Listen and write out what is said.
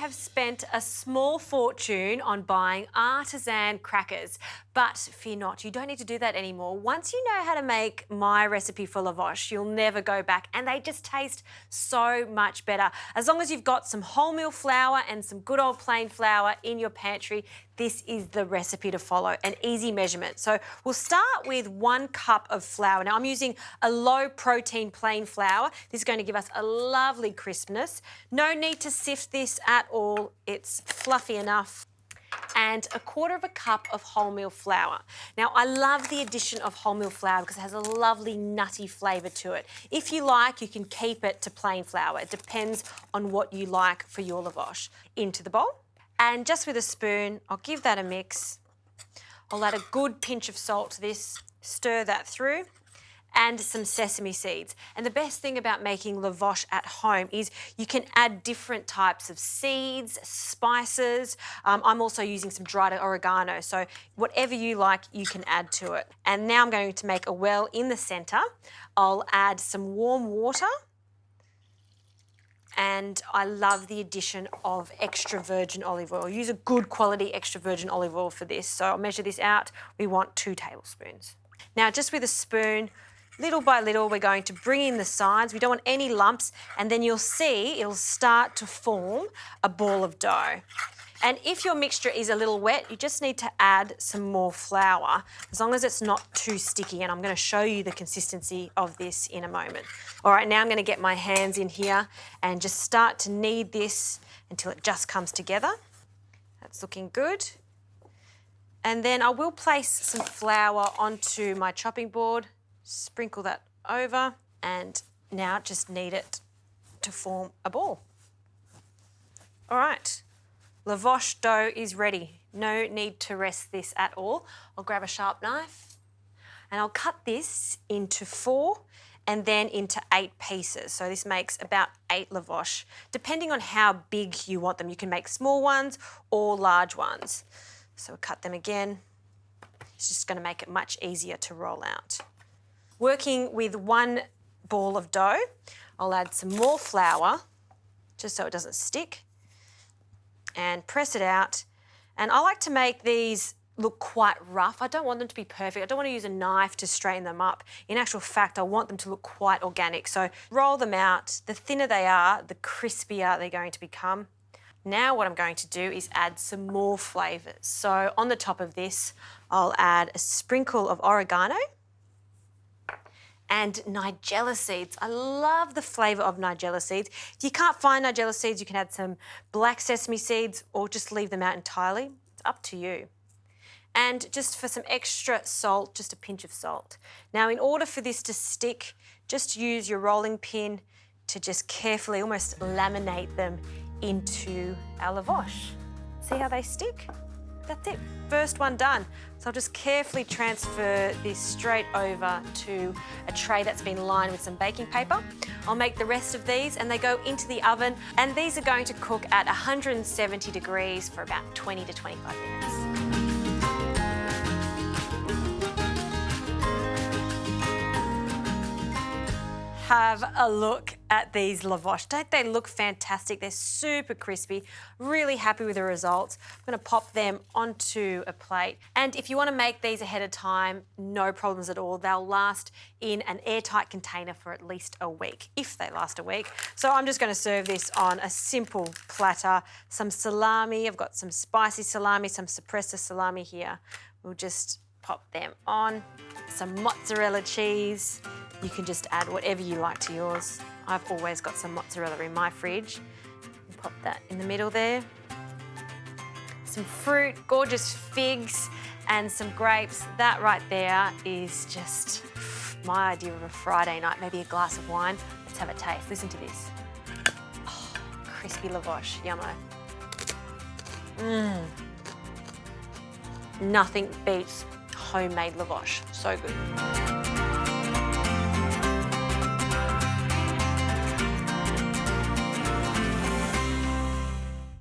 have spent a small fortune on buying artisan crackers, but fear not, you don't need to do that anymore. Once you know how to make my recipe for Lavosh, you'll never go back, and they just taste so much better. As long as you've got some wholemeal flour and some good old plain flour in your pantry, this is the recipe to follow, an easy measurement. So we'll start with 1 cup of flour. Now I'm using a low protein plain flour. This is going to give us a lovely crispness. No need to sift this at all. It's fluffy enough. And 1/4 cup of wholemeal flour. Now I love the addition of wholemeal flour because it has a lovely nutty flavour to it. If you like, you can keep it to plain flour. It depends on what you like for your Lavosh. Into the bowl. And just with a spoon, I'll give that a mix. I'll add a good pinch of salt to this, stir that through, and some sesame seeds. And the best thing about making Lavosh at home is you can add different types of seeds, spices. I'm also using some dried oregano, so whatever you like, you can add to it. And now I'm going to make a well in the centre. I'll add some warm water. And I love the addition of extra virgin olive oil. Use a good quality extra virgin olive oil for this. So I'll measure this out. We want 2 tablespoons. Now, just with a spoon, little by little, we're going to bring in the sides. We don't want any lumps, and then you'll see it'll start to form a ball of dough. And if your mixture is a little wet, you just need to add some more flour, as long as it's not too sticky. And I'm going to show you the consistency of this in a moment. All right, now I'm going to get my hands in here and just start to knead this until it just comes together. That's looking good. And then I will place some flour onto my chopping board, sprinkle that over, and now just knead it to form a ball. All right. Lavosh dough is ready. No need to rest this at all. I'll grab a sharp knife and I'll cut this into 4 and then into 8 pieces. So this makes about 8 Lavosh. Depending on how big you want them, you can make small ones or large ones. So we'll cut them again. It's just going to make it much easier to roll out. Working with 1 ball of dough, I'll add some more flour just so it doesn't stick, and press it out. And I like to make these look quite rough. I don't want them to be perfect. I don't want to use a knife to straighten them up. In actual fact, I want them to look quite organic. So roll them out. The thinner they are, the crispier they're going to become. Now what I'm going to do is add some more flavours. So on the top of this, I'll add a sprinkle of oregano and nigella seeds. I love the flavour of nigella seeds. If you can't find nigella seeds, you can add some black sesame seeds or just leave them out entirely. It's up to you. And just for some extra salt, just a pinch of salt. Now, in order for this to stick, just use your rolling pin to just carefully almost laminate them into our Lavosh. See how they stick? That's it, first one done. So I'll just carefully transfer this straight over to a tray that's been lined with some baking paper. I'll make the rest of these and they go into the oven, and these are going to cook at 170 degrees for about 20 to 25 minutes. Have a look at these Lavosh. Don't they look fantastic? They're super crispy. Really happy with the results. I'm going to pop them onto a plate. And if you want to make these ahead of time, no problems at all. They'll last in an airtight container for at least a week, if they last a week. So I'm just going to serve this on a simple platter. Some salami. I've got some spicy salami, some suppressor salami here. We'll just pop them on. Some mozzarella cheese. You can just add whatever you like to yours. I've always got some mozzarella in my fridge. Pop that in the middle there. Some fruit, gorgeous figs and some grapes. That right there is just my idea of a Friday night, maybe a glass of wine. Let's have a taste. Listen to this. Oh, crispy Lavosh, yummo. Nothing beats homemade Lavosh, so good.